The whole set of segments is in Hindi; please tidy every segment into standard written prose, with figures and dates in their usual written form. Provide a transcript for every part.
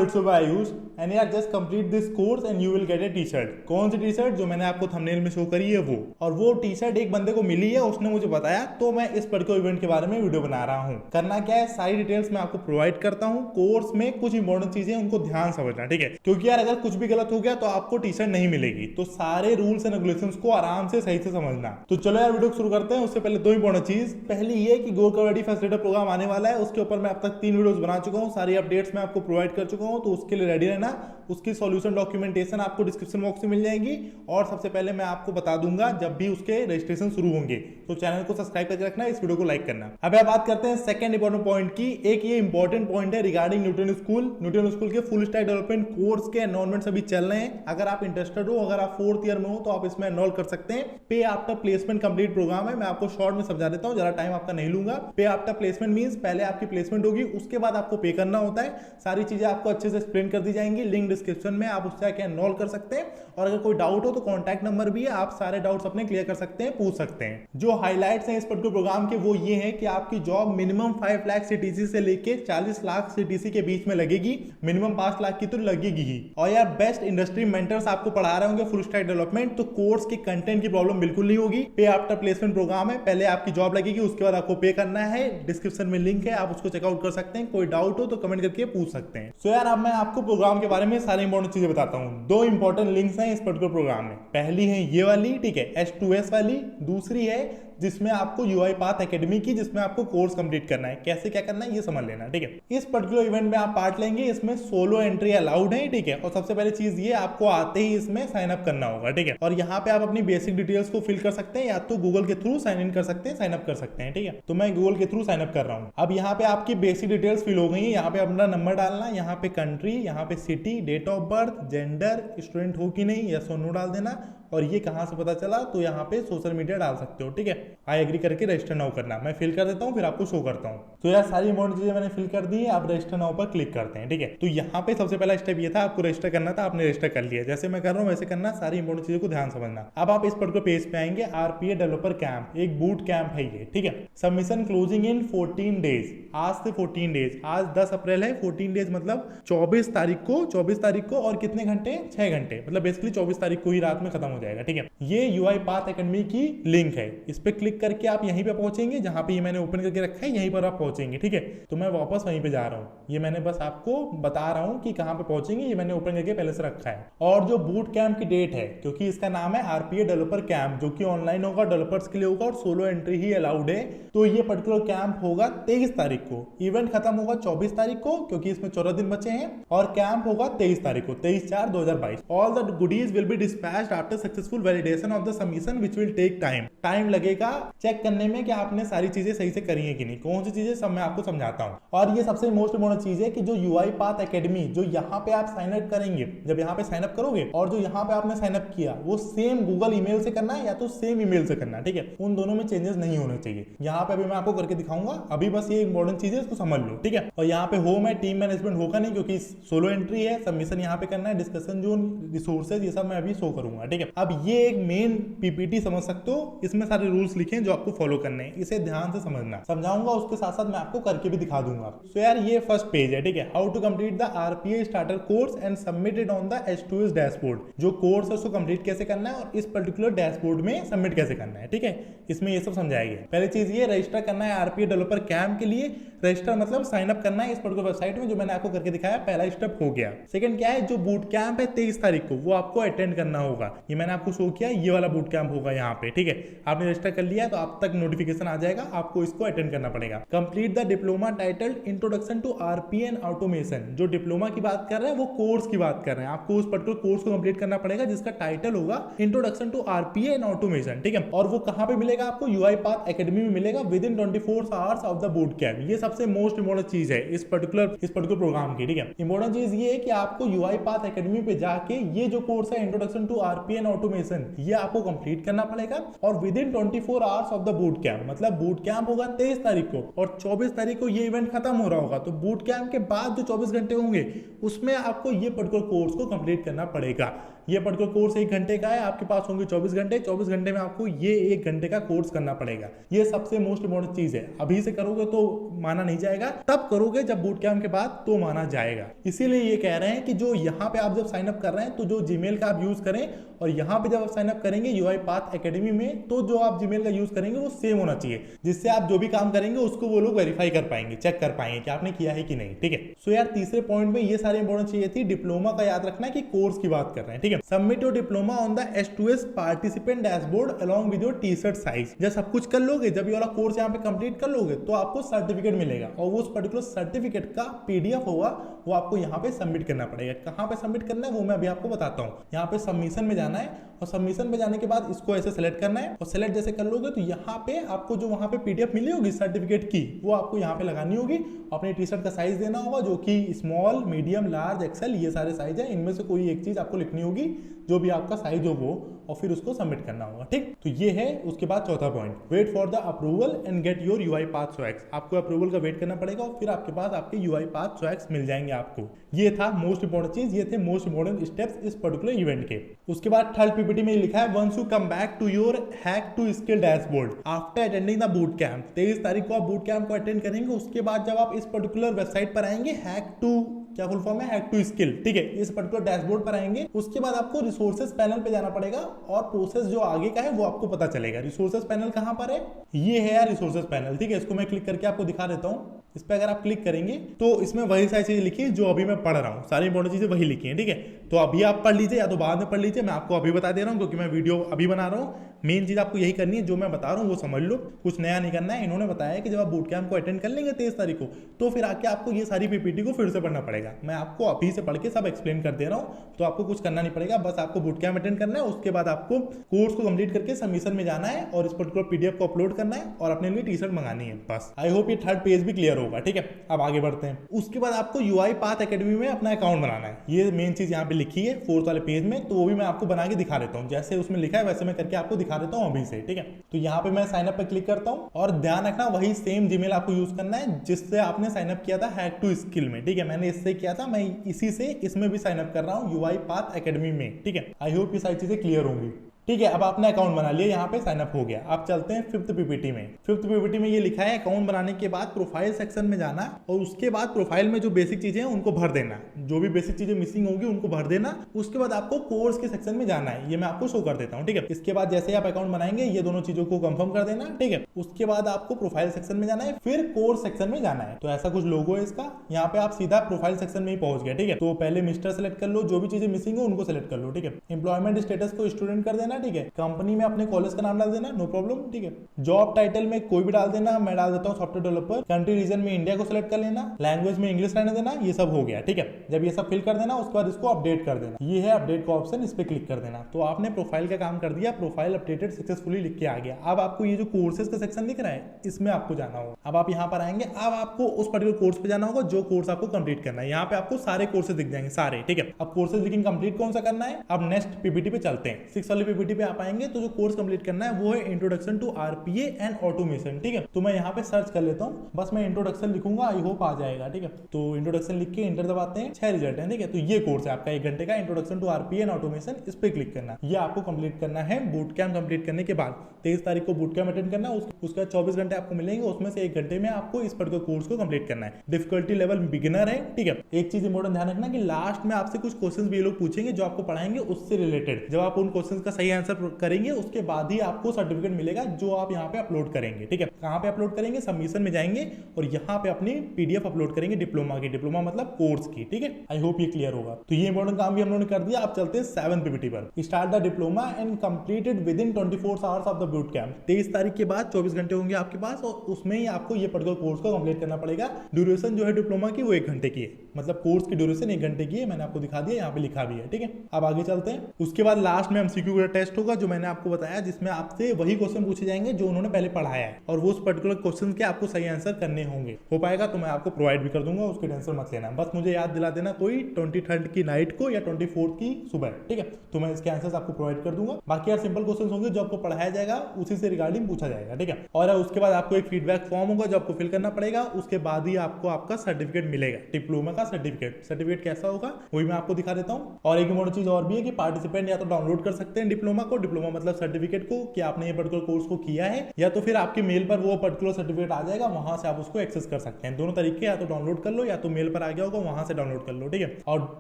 इट्स सुबह आयुष एंड यार just complete this course and you will get A T shirt. कौन सी टी शर्ट? जो मैंने आपको थंबनेल में शो करी है वो। और वो टी शर्ट एक बंदे को मिली है, उसने मुझे बताया, तो मैं इस पर्टिकुलर इवेंट के बारे में वीडियो बना रहा हूँ। करना क्या है, सारी डिटेल्स मैं आपको प्रोवाइड करता हूँ। कोर्स में कुछ इंपॉर्टेंट चीजें उनको ध्यान समझना, ठीक है? क्योंकि यार अगर कुछ भी गलत हो गया तो आपको टी शर्ट नहीं मिलेगी। तो सारे रूल्स एंड रेगुलेशंस को आराम से सही से समझना। तो चलो यार वीडियो शुरू करते हैं। उससे पहले दो इंपॉर्टेंट चीज। पहली ये कि गो कबड्डी फैसिलिटेटर प्रोग्राम आने वाला है, उसके ऊपर मैं अब तक 3 वीडियोस बना चुका हूँ, सारी अपडेट्स मैं आपको प्रोवाइड कर चुका हूँ, तो उसके लिए रेडी रहना। उसकी सॉल्यूशन डॉक्यूमेंटेशन आपको डिस्क्रिप्शन बॉक्स में मिल जाएगी और सबसे पहले मैं आपको बता दूंगा जब भी उसके रजिस्ट्रेशन शुरू होंगे। तो चैनल को सब्सक्राइब करके रखना, इस वीडियो को लाइक करना। अब आप बात करते हैं सेकंड इंपॉर्टेंट पॉइंट की। एक ये इंपॉर्टेंट पॉइंट है regarding Newton school. Newton school के फुल स्टैक डेवलपमेंट कोर्स के एनरोलमेंट अभी चल रहे हैं। अगर आप इंटरेस्टेड हो, अगर आप 4th ईयर में हो तो आप इसमें एनरोल कर सकते हैं। पे आफ्टर प्लेसमेंट कंप्लीट प्रोग्राम है। मैं आपको शॉर्ट में समझा देता हूँ, ज्यादा टाइम आपका नहीं लूंगा। पे आफ्टर प्लेसमेंट मींस पहले आपकी प्लेसमेंट होगी, उसके बाद आपको पे करना होता है। सारी चीजें आपको अच्छे से एक्सप्लेन कर दी जाएंगी। लिंक डिस्क्रिप्शन में, आप उससे जाके एनरोल कर सकते हैं। और अगर कोई डाउट हो तो कॉन्टैक्ट नंबर भी है, आप सारे डाउट्स अपने क्लियर कर सकते हैं, पूछ सकते हैं। जो हाईलाइट्स हैं इस पर्टिकुलर प्रोग्राम के वो ये हैं कि आपकी जॉब मिनिमम 5 लाख सीटीसी से लेके 40 लाख सीटीसी के बीच में लगेगी। मिनिमम 5 लाख की तो लगेगी ही। और यार बेस्ट इंडस्ट्री मेंटर्स आपको पढ़ा रहे होंगे फुल स्टैक डेवलपमेंट, तो कोर्स के कंटेंट की प्रॉब्लम बिल्कुल नहीं होगी। पे आफ्टर प्लेसमेंट प्रोग्राम है, पहले आपकी जॉब लगेगी, उसके बाद आपको पे करना है। डिस्क्रिप्शन में लिंक है, आप उसको चेकआउट कर सकते हैं। कोई डाउट हो तो कमेंट करके पूछ सकते हैं। सो यार अब मैं आपको प्रोग्राम के बारे में सारी इंपॉर्टेंट चीजें बताता हूँ। 2 इंपॉर्टेंट लिंक्स हैं इस पर्टिकुलर प्रोग्राम में। पहली है ये वाली, ठीक है, H2S वाली। दूसरी है जिसमें आपको UI पाथ एकेडमी की, जिसमें आपको कोर्स कंप्लीट करना है। कैसे क्या करना है ये समझ लेना, ठीक है? इस पर्टिकुलर इवेंट में आप पार्ट लेंगे, इसमें सोलो एंट्री अलाउड है, ठीक है? और सबसे पहले चीज ये, आपको आते ही इसमें साइन अप करना होगा, ठीक है? और यहाँ पे आप अपनी बेसिक डिटेल्स को फिल कर सकते हैं, या तो गूगल के थ्रू साइन इन कर सकते हैं, साइन अप कर सकते हैं, ठीक है? तो मैं गूगल के थ्रू साइन अप कर रहा हूँ। अब यहाँ पे आपकी बेसिक डिटेल्स फिल हो गई है। यहाँ पे अपना नंबर डालना, यहाँ पे कंट्री, यहाँ पे city, date of birth, gender, student हो कि नहीं, यस और नो डाल देना। और ये कहां से पता चला, तो यहाँ पे सोशल मीडिया डाल सकते हो, ठीक है? आई एग्री करके रजिस्टर नाउ करना। मैं फिल कर देता हूँ, फिर आपको शो करता हूँ। तो यार सारी इंपॉर्टेंट चीजें मैंने फिल कर दी है। आप रजिस्टर नाउ पर क्लिक करते हैं, ठीक है? तो यहाँ पे सबसे पहला स्टेप ये था, आपको रजिस्टर करना था, आपने रजिस्टर कर लिया। जैसे मैं कर रहा हूँ वैसे करना, सारी इंपॉर्टेंट चीजों को ध्यान समझना। अब आप इस पर्टिकुलर पेज पे आएंगे, RPA डेवलपर कैंप, एक बूट कैंप है ये, ठीक है? Submission closing in 14 days. आज से 14 डेज, आज 10 अप्रैल है, 14 डेज मतलब 24 तारीख को और कितने घंटे? 6 घंटे, मतलब बेसिकली 24 तारीख को ही रात में खत्म हो जाएगा, ठीक है? ये UI पाथ एकेडमी की लिंक है। इस पे क्लिक करके आप यहीं पे पहुंचेंगे, जहां पे ये मैंने ओपन करके रखा है, यहीं पर आप पहुंचेंगे, ठीक है? तो मैं वापस वहीं पे जा रहा हूँ। ये मैंने बस आपको बता रहा हूँ कि कहां पे पहुंचेंगे, ये मैंने ओपन करके पहले से रखा है। और जो बूट कैंप की डेट है, क्योंकि इसका नाम है RPA डेवलपर कैंप, जो कि ऑनलाइन होगा, डेवलपर्स के लिए होगा और सोलो एंट्री ही अलाउड है। तो ये पर्टिकुलर कैंप होगा 23 तारीख को। इवेंट खत्म होगा 24 तारीख को, क्योंकि इसमें 14 दिन बचे हैं। और कैंप होगा 23 तारीख को, 23/4/2022। All the goodies will be dispatched after successful validation of the submission which will take time. Time लगेगा चेक करने में कि आपने सारी चीजें सही से करी है कि नहीं। कौन सी चीजें, सब मैं आपको समझाता हूँ। और ये सबसे मोस्ट इंपॉर्टेंट चीज है कि जो UI पाथ एकेडमी, जो यहाँ पे आप साइन अप करेंगे, जब यहाँ पे साइन अप करोगे और जो यहाँ पे आपने साइन अप किया, वो सेम गूगल ईमेल से करना है या तो सेम ईमेल से करना है, ठीक है? उन दोनों में चेंजेस नहीं होने चाहिए। यहाँ पे अभी मैं आपको करके दिखाऊंगा। अभी बस ये इंपॉर्टेंट चीज है, इसको समझ लो, ठीक है? और यहाँ पे होम है, टीम मैनेजमेंट होगा नहीं, क्योंकि सोलो एंट्री है। सबमिशन यहाँ पे करना है, डिस्कशन जोन, रिसोर्सेज, ये सब मैं अभी शो करूंगा, ठीक है? अब ये एक मेन PPT समझ सकते हो, इसमें सारे रूल्स लिखे हैं जो आपको फॉलो करने हैं। इसे ध्यान से समझना। समझाऊंगा, उसके साथ साथ मैं आपको करके भी दिखा दूंगा। सो यार ये फर्स्ट पेज है, ठीक है? How to complete the RPA starter course and submit it on the H2S dashboard. जो कोर्स है उसको कंप्लीट कैसे करना है और इस पर्टिकुलर डैशबोर्ड में सबमिट कैसे करना है, ठीक है? इसमें ये सब समझाया गया। पहली चीज ये, रजिस्टर करना है RPA डेवलपर कैंप के लिए। रजिस्टर मतलब साइन अप करना है इस पर्टिकुलर वेबसाइट में, जो मैंने आपको करके दिखाया। पहला स्टेप हो गया। सेकंड क्या है, जो बूट कैंप है 23 तारीख को, वो आपको अटेंड करना होगा। ये मैंने आपको शो किया, ये वाला बूट कैंप होगा यहाँ पे, ठीक है? आपने रजिस्टर कर लिया है तो आप तक नोटिफिकेशन आ जाएगा, आपको इसको अटेंड करना पड़ेगा। Complete the diploma titled introduction to RPA and automation. जो डिप्लोमा की बात कर रहे हैं वो कोर्स की बात कर रहे हैं। आपको उस पर्टिकुलर कोर्स को कंप्लीट करना पड़ेगा जिसका टाइटल होगा introduction to RPA and automation, ठीक है? और वो कहां पे मिलेगा आपको? UI पाथ एकेडमी में मिलेगा with in 24 hours of the boot camp. ये सबसे मोस्ट इंपॉर्टेंट चीज है इस पर्टिकुलर प्रोग्राम की, ठीक है? इंपॉर्टेंट चीज ये है कि आपको UI पाथ एकेडमी पे जाके ये जो कोर्स है introduction to RPA and automation, ये आपको कंप्लीट करना पड़ेगा और within 24 24 hours of the boot camp, मतलब बूट कैंप होगा 23 तारीख को और 24 तारीख को ये इवेंट खत्म हो रहा होगा। तो बूट कैंप के बाद जो 24 घंटे होंगे उसमें आपको ये पर्टिकुलर कोर्स को कंप्लीट करना पड़ेगा। ये पर्टिकुलर कोर्स 1 घंटे का है, आपके पास होंगे 24 घंटे, 24 घंटे में आपको ये 1 घंटे का कोर्स करना पड़ेगा। ये सबसे मोस्ट इंपॉर्टेंट चीज है। अभी से करोगे तो माना नहीं जाएगा, तब करोगे जब बूट कैंप के बाद तो माना जाएगा। इसीलिए ये कह रहे हैं कि जो यहाँ पे आप जब साइन अप कर रहे हैं तो जो जीमेल का आप यूज करें, और यहाँ पे जब आप साइन अप करेंगे UiPath एकेडमी में तो जो आप जीमेल का यूज करेंगे वो सेम होना चाहिए, जिससे आप जो भी काम करेंगे उसको वो लोग वेरीफाई कर पाएंगे, चेक कर पाएंगे कि आपने किया है कि नहीं। ठीक है, सो यार तीसरे पॉइंट में ये सारी इंपॉर्टेंट चीजें थी। डिप्लोमा का याद रखना कि कोर्स की बात कर रहे हैं। ठीक है, submit your diploma on the H2S participant dashboard along with your T-shirt size. जब सब कुछ कर लोगे, जब ये वाला कोर्स यहाँ पे कंप्लीट कर लोगे तो आपको सर्टिफिकेट मिलेगा और वो उस पर्टिकुलर सर्टिफिकेट का PDF होगा, वो आपको यहाँ पे सबमिट करना पड़ेगा। कहाँ पे सबमिट करना है वो मैं अभी आपको बताता हूँ। यहाँ पे सबमिशन में जाना है और सबमिशन में जाने के बाद इसको ऐसे सेलेक्ट करना है और सेलेक्ट जैसे कर लोगे तो यहाँ पे आपको जो वहाँ पे PDF मिली होगी सर्टिफिकेट की वो आपको यहाँ पे लगानी होगी। अपने टी-शर्ट का साइज देना होगा जो कि स्मॉल, मीडियम, लार्ज, एक्सेल ये सारे साइज है। इनमें से कोई एक चीज आपको लिखनी होगी, जो भी आपका साइज हो वो, और फिर उसको सबमिट करना होगा। ठीक, तो ये है। उसके बाद चौथा point, wait for the approval and get your UiPath swags. आपको अप्रूवल का वेट करना पड़ेगा और फिर आपके पास आपके UiPath स्वैग्स मिल जाएंगे आपको। ये था मोस्ट इंपॉर्टेंट चीज, ये थे मोस्ट इंपॉर्टेंट स्टेप्स इस पर्टिकुलर इवेंट के। उसके बाद थर्ड PPT में लिखा है once you come back to your hack to skill dashboard after attending the boot camp. 23 तारीख को आप बूट कैंप को अटेंड करेंगे। उसके बाद जब आप इस पर्टिकुलर वेबसाइट पर आएंगे, हैक टू, क्या फुल फॉर्म है, हैक टू स्किल। ठीक है, इस पर्टिकुलर डैशबोर्ड पर आएंगे। उसके बाद आपको रिसोर्सेज पैनल पे जाना पड़ेगा और प्रोसेस जो आगे का है वो आपको पता चलेगा। रिसोर्सेज पैनल कहां पर है, ये है यार रिसोर्सेज पैनल। ठीक है, इसको मैं क्लिक करके आपको दिखा देता हूं। इस पे अगर आप क्लिक करेंगे तो इसमें वही सारी चीजें लिखी है जो अभी मैं पढ़ रहा हूँ, सारी इंपॉर्टेंट चीजें वही लिखी है। ठीक है, तो अभी आप पढ़ लीजिए या तो बाद में पढ़ लीजिए, मैं आपको अभी बता दे रहा हूँ क्योंकि मैं वीडियो अभी बना रहा हूँ। मेन चीज आपको यही करनी है, जो मैं बता रहा हूँ वो समझ लो, कुछ नया नहीं करना है। इन्होंने बताया कि जब आप बूट कैंप को अटेंड कर लेंगे 23 तारीख को तो फिर आके आपको ये सारी PPT को फिर से पढ़ना पड़ेगा। मैं आपको अभी से पढ़ के सब एक्सप्लेन कर दे रहा हूँ, तो आपको कुछ करना नहीं पड़ेगा, बस आपको बूट कैंप अटेंड करना है। उसके बाद आपको कोर्स को कंप्लीट करके सबमिशन में जाना है और इस पर्टिकुलर PDF को अपलोड करना है और अपने लिए टी-शर्ट मंगानी है, बस। आई होप ये थर्ड पेज भी क्लियर होगा। ठीक है, अब आगे बढ़ते हैं। उसके बाद आपको UiPath एकेडमी में अपना अकाउंट बनाना है। ये मेन चीज यहाँ पे लिखी है 4th वाले पेज में, तो वो भी मैं आपको बना के दिखा देता हूँ। जैसे उसमें लिखा है वैसे मैं करके आपको दिखा देता हूँ अभी से। ठीक है, तो यहाँ पे मैं साइन अप पे क्लिक करता हूँ और ध्यान रखना वही सेम जीमेल आपको यूज करना है जिससे आपने साइन अप किया था हैक टू स्किल में। ठीक है, मैंने इससे किया था, मैं इसी से इसमें भी साइन अप कर रहा हूँ UiPath एकेडमी में। ठीक है, आई होप ये सारी चीजें क्लियर होंगी। ठीक है, अब आपने अकाउंट बना लिया, यहाँ पे साइन अप हो गया। आप चलते हैं 5th PPT में। 5th PPT में ये लिखा है अकाउंट बनाने के बाद प्रोफाइल सेक्शन में जाना और उसके बाद प्रोफाइल में जो बेसिक चीजें हैं उनको भर देना, जो भी बेसिक चीजें मिसिंग होंगी उनको भर देना। उसके बाद आपको कोर्स के सेक्शन में जाना है, ये मैं आपको शो कर देता हूँ। ठीक है, इसके बाद जैसे आप अकाउंट बनाएंगे ये दोनों चीजों को कंफर्म कर देना। ठीक है, उसके बाद आपको प्रोफाइल सेक्शन में जाना है, फिर कोर्स सेक्शन में जाना है। तो ऐसा कुछ लोगो है इसका, यहाँ पे आप सीधा प्रोफाइल सेक्शन में ही पहुंच गए। ठीक है, तो पहले मिस्टर सेलेक्ट कर लो, जो भी चीजें मिसिंग हो उनको सेलेक्ट कर लो। ठीक है, एम्प्लॉयमेंट स्टेटस को स्टूडेंट कर देना। ठीक है, कंपनी में अपने कॉलेज का नाम डाल देना, नो प्रॉब्लम। ठीक है, जॉब टाइटल में कोई भी डाल देना, मैं डाल देता हूँ सॉफ्टवेयर डेवलपर। कंट्री रीजन में इंडिया को सिलेक्ट कर लेना, लैंग्वेज में इंग्लिश रहने देना। ये सब हो गया। ठीक है, जब ये सब फिल कर देना उसके बाद इसको अपडेट कर देना। ये है अपडेट का ऑप्शन, इस पे क्लिक कर देना। तो आपने प्रोफाइल का काम कर दिया, प्रोफाइल अपडेटेड सक्सेसफुली लिख के आ गया। अब आपको ये जो कोर्सेज का सेक्शन दिख रहा है इसमें आपको जाना होगा। अब आप यहाँ पर आएंगे, अब आपको उस पर्टिकुलर कोर्स पे जाना होगा जो कोर्स आपको कंप्लीट करना है। यहाँ पे आपको सारे कोर्सेज दिख जाएंगे, सारे। ठीक है, अब कोर्सेज लेकिन कंप्लीट कौन सा करना है, अब नेक्स्ट PPT पे चलते हैं। 6 वाली PPT पे आप आएंगे तो जो कोर्स कंप्लीट करना है वो है introduction to RPA and automation. ठीक है, तो मैं यहाँ पे सर्च कर लेता हूँ, बस मैं इंट्रोडक्शन लिखूंगा, आई होप आ जाएगा। ठीक है, तो इंट्रोडक्शन लिख के इंटर दबाते हैं, 6 रिजल्ट है। ठीक है, तो ये कोर्स है आपका 1 घंटे का, introduction to RPA and automation. इस पे क्लिक करना, ये आपको कंप्लीट करना है बूट कैंप कंप्लीट करने के बाद। 23 तारीख को बूट कैंप अटेंड करना, उसका 24 घंटे आपको मिलेंगे, उसमें से 1 घंटे में आपको इस पर्टिकुलर कोर्स को कंप्लीट करना है। डिफिकल्टी लेवल बिगिनर है। ठीक है, एक चीज इंपॉर्टेंट ध्यान रखना कि लास्ट में आपसे कुछ क्वेश्चंस भी ये लोग पूछेंगे जो आपको पढ़ाएंगे उससे रिलेटेड। जब आप उन क्वेश्चंस का सही आंसर करेंगे उसके बाद ही आपको सर्टिफिकेट मिलेगा जो आप यहाँ पे अपलोड करेंगे। ठीक है, कहाँ पे अपलोड करेंगे, सबमिशन में जाएंगे और यहाँ पे अपनी PDF अपलोड करेंगे डिप्लोमा की। डिप्लोमा मतलब कोर्स की। ठीक है, आई होप ये क्लियर होगा। तो ये इंपॉर्टेंट काम भी हम लोगों ने कर दिया। आप चलते हैं 7th PPT पर। Start the diploma and completed with in 24 hours of the boot camp. 23 तारीख के बाद 24 घंटे होंगे आपके पास और उसमें ही आपको ये पर्टिकुलर कोर्स को कंप्लीट करना पड़ेगा। ड्यूरेशन जो है डिप्लोमा की वो 1 घंटे की है, मतलब कोर्स की ड्यूरेशन 1 घंटे की है। मैंने आपको दिखा दिया, यहाँ पे लिखा भी है। ठीक है, अब आगे चलते हैं। उसके बाद लास्ट में MCQ का टेस्ट होगा जो मैंने आपको बताया, जिसमें आपसे वही क्वेश्चन पूछे जाएंगे जो उन्होंने पहले पढ़ाया है, और वो उस पर्टिकुलर क्वेश्चन के आपको सही आंसर करने होंगे। हो पाएगा तो मैं आपको प्रोवाइड भी कर दूंगा, उसकी टेंशन मत लेना। बस मुझे याद दिला देना कोई 23 की नाइट को या 24 की सुबह, ठीक है, तो मैं इसके आंसर्स आपको प्रोवाइड कर दूंगा। बाकी यार सिंपल क्वेश्चन होंगे जो आपको पढ़ाया जाएगा, उसी से रिगार्डिंग पूछा जाएगा, ठीक है। और उसके बाद आपको एक फीडबैक फॉर्म होगा जो आपको फिल करना पड़ेगा, उसके बाद ही आपको आपका सर्टिफिकेट मिलेगा, डिप्लोमा का सर्टिफिकेट कैसा होगा वही मैं आपको दिखा देता हूँ। और एक इम्पोर्टेंट चीज और भी है कि पार्टिसिपेंट या तो डाउनलोड कर सकते हैं डिप्लोमा को, डिप्लोमा मतलब सर्टिफिकेट को कि आपने ये पर्टिकुलर कोर्स को किया है, या तो फिर आपके मेल पर वो पर्टिकुलर सर्टिफिकेट आ जाएगा, वहां से आप उसको एक्सेस कर सकते हैं। दोनों तरीके, या तो डाउनलोड कर लो या तो मेल पर आ गया होगा वहां से डाउनलोड कर लो, ठीक है। और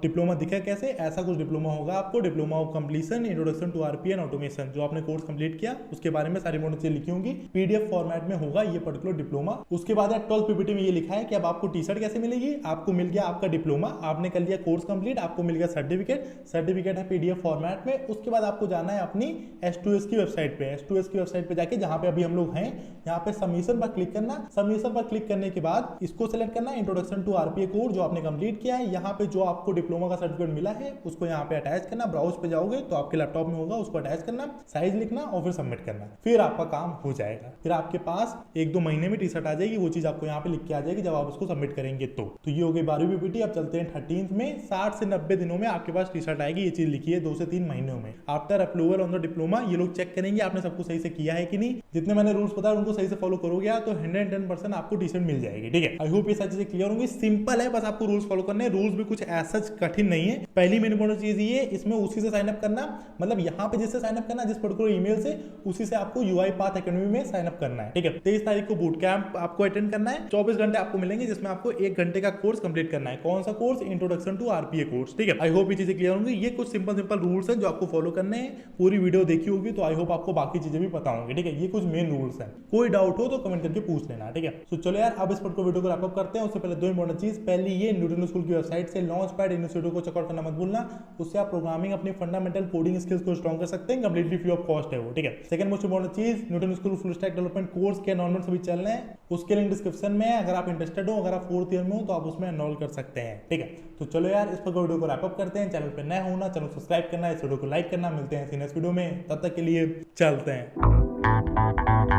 डिप्लोमा दिखा कैसे, ऐसा कुछ डिप्लोमा होगा आपको, diploma of completion introduction to RP and automation, जो आपने कोर्स कंप्लीट किया उसके बारे में सारी इंपोर्टेंट चीजें लिखी होंगी, पीडीएफ फॉर्मेट में होगा ये पर्टिकुलर डिप्लोमा। उसके बाद 12 पीपीटी में ये लिखा है कि अब आपको टी शर्ट कैसे मिलेगी। आपको मिल गया आपका डिप्लोमा, आपने कर लिया कोर्स कंप्लीट, आपको मिल गया सर्टिफिकेट है पीडीएफ फॉर्मेट में। उसके बाद आपको जाना है अपनी S2S की वेबसाइट पे, S2S की वेबसाइट पे जाके जहां पे अभी हम लोग हैं, यहाँ पे सबमिशन पर क्लिक करना। सबमिशन पर क्लिक करने के बाद इसको सेलेक्ट करना, इंट्रोडक्शन टू आरपीए कोर्स जो आपने कंप्लीट किया है। यहाँ पे जो आपको डिप्लोमा का सर्टिफिकेट मिला है उसको यहाँ पे अटैच करना। ब्राउज पे जाओगे तो आपके लैपटॉप में होगा, उसको अटैच करना, साइज लिखना और फिर सबमिट करना, फिर आपका काम हो जाएगा। फिर आपके पास 1-2 महीने में टी शर्ट आ जाएगी, वो चीज आपको यहाँ पे लिख के आ जाएगी जब आप उसको सबमिट करेंगे। तो ये हो गई 12वीं पीपीटी। अब चलते हैं 13th में। 60 से 90 दिनों में आपके पास टी शर्ट आएगी, ये चीज लिखी है 2 से 3 महीनों में। After approval on the diploma, ये लोग चेक करेंगे आपने सबको सही से किया है कि नहीं। जितने मैंने रूल्स बताया उनको सही से फॉलो करोगे तो 110% आपको टी शर्ट मिल जाएगी, ठीक है। आई होप ये सारी चीजें क्लियर होंगी। सिंपल है, बस आपको रूल्स फॉलो करने हैं। रूल्स भी कुछ ऐसा कठिन नहीं है। पहली मेन इंपॉर्टेंट चीज ये, इसमें उसी से साइन अप करना, मतलब यहाँ पे जिससे साइन अप करना जिस पर्टिकुलर ईमेल से, उसी से आपको यूआई पाथ एकेडमी में साइन अप करना है, ठीक है। 23 तारीख को बूट कैंप आपको अटेंड करना है। 24 घंटे आपको मिलेंगे जिसमें आपको 1 घंटे का कोर्स कंप्लीट करना है। कौन सा course? Introduction to RPA course, ठीक है। आई होप ये चीजें क्लियर होंगी। ये कुछ सिंपल रूल्स हैं जो आपको फॉलो करने हैं। पूरी वीडियो देखी होगी तो आई होप आपको बाकी चीजें भी पता होंगी, ठीक है। ये कुछ मेन रूल्स हैं, कोई डाउट हो तो कमेंट करके पूछ लेना, ठीक है। तो चलो यार अब इस पर वीडियो को रैप अप करते हैं। उससे पहले 2 इंपॉर्टेंट चीज। पहली ये, न्यूटन स्कूल की वेबसाइट से लॉन्च पैड इनिशिएटिव को चेकआउट करना मत भूलना। उससे आप प्रोग्रामिंग अपनी फंडामेंटल कोडिंग स्किल्स को स्ट्रॉन्ग कर सकते हैं, कंप्लीटली फ्री ऑफ कॉस्ट है वो, ठीक है। सेकंड मोस्ट इंपॉर्टेंट चीज, Newton school full stack development course के एनरोलमेंट सभी चल रहे हैं, उसके लिंक डिस्क्रिप्शन में है। अगर आप इंटरेस्टेड हो, अगर आप 4th ईयर में हो तो आप उसमें एनरोल कर सकते हैं, ठीक है। तो चलो यार इस पर वीडियो को रैप अप करते हैं। चैनल पर नया होना, चैनल सब्सक्राइब करना, इस वीडियो को लाइक करना। मिलते हैं नेक्स्ट वीडियो में, तब तक के लिए चलते हैं।